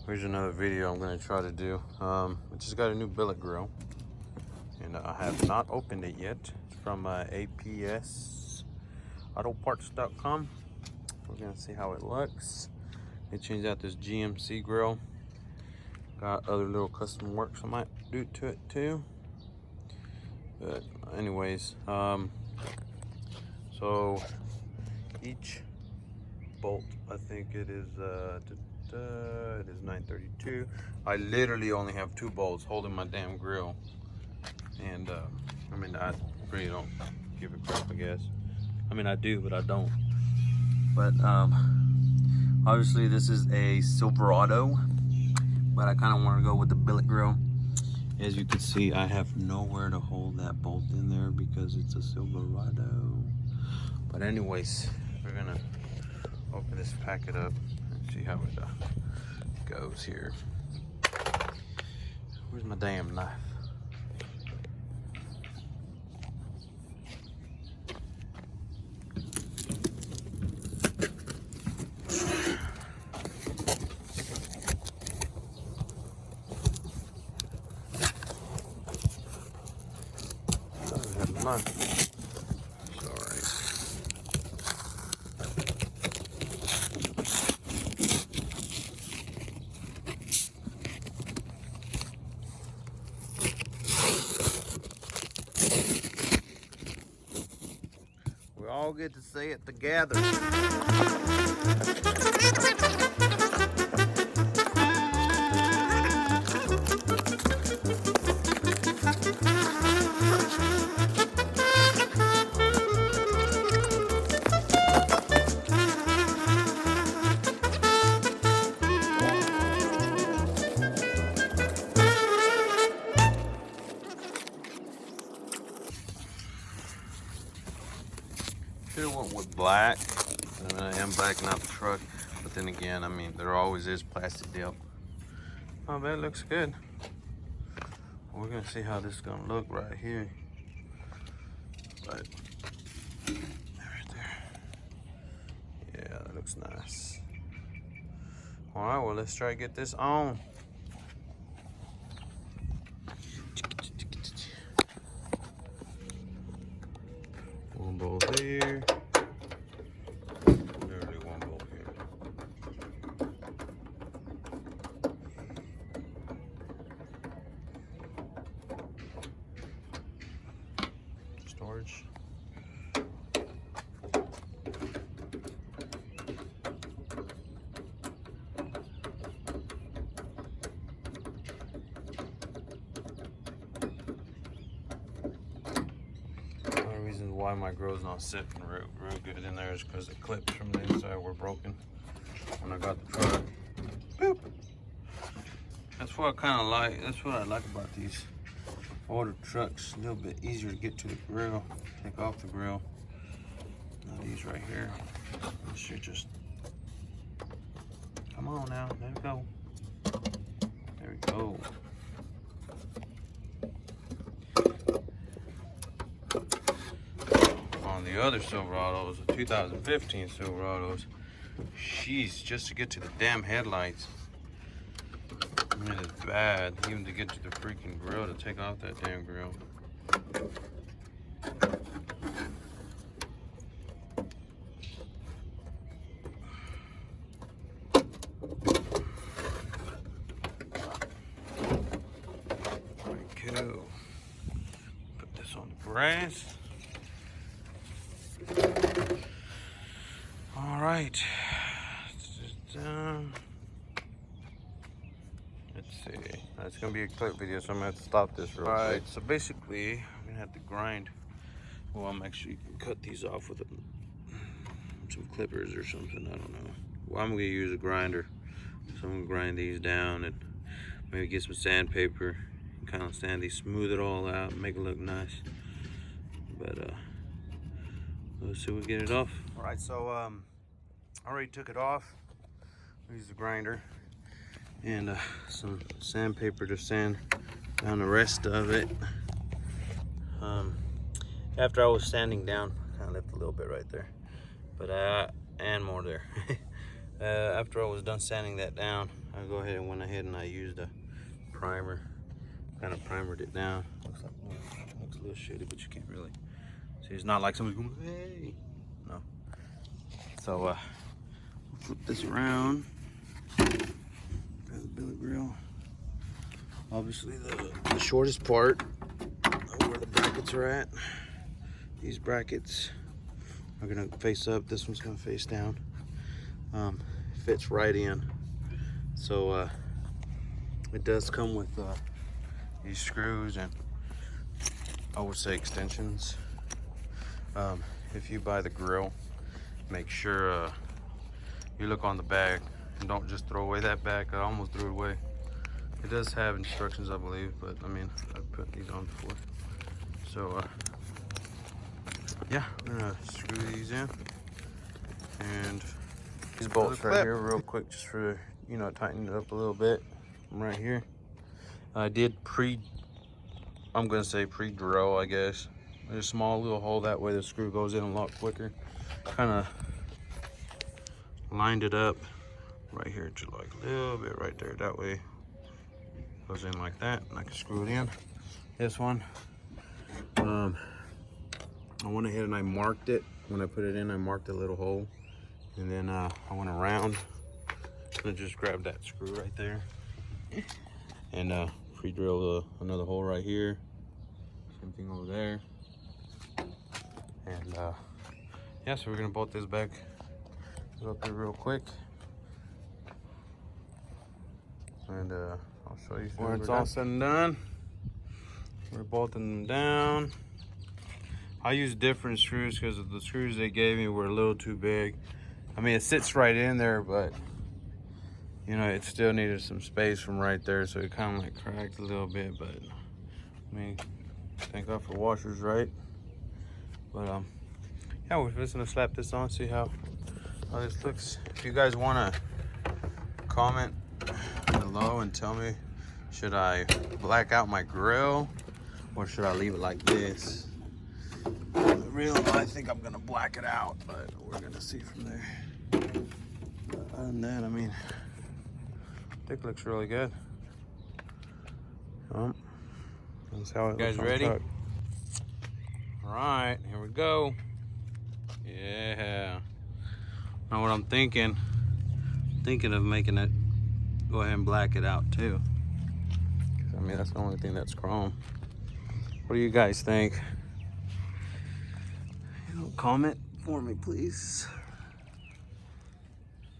Here's another video I'm gonna try to do. I just got a new billet grill, and I have not opened it yet. It's from APSautoparts.com. We're gonna see how it looks. They changed out this GMC grill. Got other little custom works I might do to it too. But anyways, so each bolt, I think it is it is 932. I literally only have 2 bolts holding my damn grill, and I mean, I really don't give a crap, I guess. I mean, I do, but I don't. But obviously this is a Silverado, but I kind of want to go with the billet grill. As you can see, I have nowhere to hold that bolt in there because it's a Silverado. But anyways, we're gonna open this packet up and see how it goes here. Where's my damn knife? Sorry. We all get to say it together. Should have went with black. I mean, I am blacking out the truck, but then again, I mean, there always is plastic dip. Oh, that looks good. We're gonna see how this is gonna look right here. But right there, yeah, that looks nice. All right, well, let's try to get this on. One bolt there. Literally one bolt here. Storage. Reasons why my grill's not sitting real good in there is because the clips from the inside were broken when I got the truck. Boop. That's what I kind of like. That's what I like about these older trucks. A little bit easier to get to the grill. Take off the grill. Now these right here. This should just come on now. There we go. There we go. The other Silverados, the 2015 Silverados, sheesh, just to get to the damn headlights, I mean, it's bad, even to get to the freaking grill, to take off that damn grill. There we go. Put this on the brass. All right, let's see. It's gonna be a clip video, so I'm gonna have to stop this real quick. All right, so basically, I'm gonna have to grind. Well, I'm actually gonna cut these off with some clippers or something. I don't know. Well, I'm gonna use a grinder, so I'm gonna grind these down and maybe get some sandpaper and kind of sand these, smooth it all out, make it look nice. But let's see if we get it off. All right, so I already took it off. I used the grinder and some sandpaper to sand down the rest of it. After I was sanding down, kind of left a little bit right there, but and more there. After I was done sanding that down, I go ahead and went ahead and I used a primer. Kind of primered it down. Looks a little shitty, but you can't really see. It's not like somebody's going, hey. No. So flip this around. There's the billet grill. Obviously the shortest part of where the brackets are at. These brackets are gonna face up. This one's gonna face down. Fits right in. So it does come with these screws and I would say extensions. If you buy the grill, make sure you look on the bag and don't just throw away that bag. I almost threw it away. It does have instructions, I believe, but I mean, I've put these on before. So yeah, I'm gonna screw these in and these bolts right here real quick, just for, you know, tighten it up a little bit. Right here, I did I'm gonna say pre-drill, I guess. There's a small little hole, that way the screw goes in a lot quicker. Kind of lined it up right here to like a little bit right there. That way it goes in like that, and I can screw it in. This one, I went ahead and I marked it. When I put it in, I marked a little hole, and then I went around and just grabbed that screw right there and pre-drill another hole right here. Same thing over there. And yeah, so we're gonna bolt this back up here real quick, and I'll show you when it's all said and done. We're bolting them down. I use different screws because the screws they gave me were a little too big. I mean, it sits right in there, but you know, it still needed some space from right there, so it kind of like cracked a little bit. But I mean, thank God for washers, right? But yeah, we're just gonna slap this on, see how this looks. If you guys wanna comment below and tell me, should I black out my grill or should I leave it like this? I think I'm gonna black it out, but we're gonna see from there. Other than that, I mean, I think it looks really good. That's how it looks. You guys ready? All right, here we go. Yeah. Now what I'm thinking of making it, go ahead and black it out too. I mean, that's the only thing that's chrome. What do you guys think? You know, comment for me, please.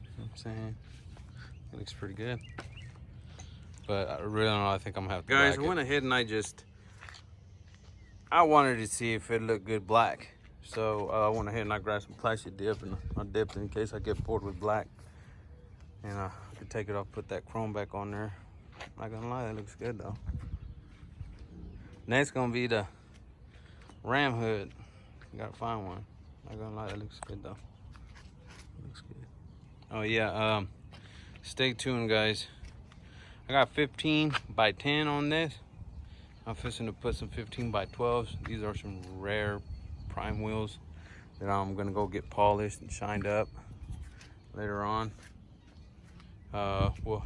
You know what I'm saying? It looks pretty good. But I really don't know, I think I'm gonna have to black it. Guys, I went ahead and I wanted to see if it looked good black. So I went ahead and I grabbed some plastic dip and I dipped it in case I get bored with black. And I could take it off, put that chrome back on there. Not gonna lie, that looks good though. Next gonna be the ram hood. You gotta find one. Not gonna lie, that looks good though. Looks good. Oh yeah, stay tuned, guys. I got 15 by 10 on this. I'm fixing to put some 15 by 12s. These are some rare prime wheels that I'm gonna go get polished and shined up later on. Well,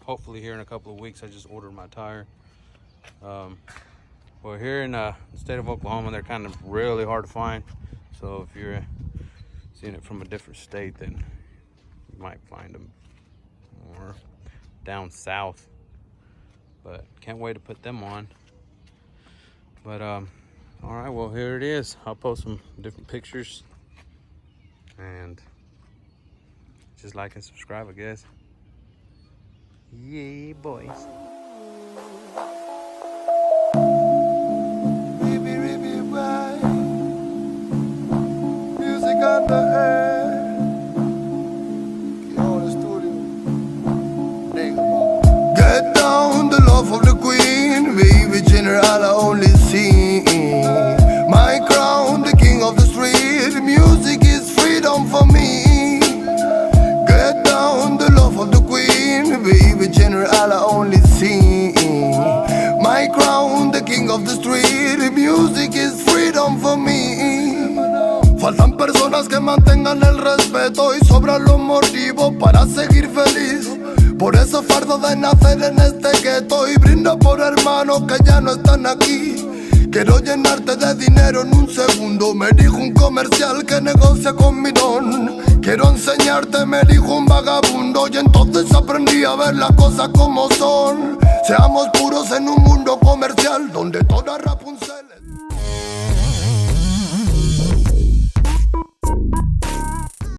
hopefully here in a couple of weeks. I just ordered my tire. Well, here in the state of Oklahoma, they're kind of really hard to find. So if you're seeing it from a different state, then you might find them more down south. But can't wait to put them on. But all right, well, here it is. I'll post some different pictures and just like and subscribe, I guess. Yeah, boys. Music on the air. On the studio. Get down, the love of the queen. Baby general, I only see my crown, the king of the street. Music is freedom for me. Get down, the love of the queen. Baby general, I only see my crown, the king of the street. Music is freedom for me. Faltan personas que mantengan el respeto y sobran los motivos para seguir feliz. Por eso fardo de nacer en este gueto y brindo por hermanos que ya no están aquí. Quiero llenarte de dinero en un segundo, me dijo un comercial que negocia con mi don. Quiero enseñarte, me dijo un vagabundo, y entonces aprendí a ver las cosas como son. Seamos puros en un mundo comercial donde toda Rapunzel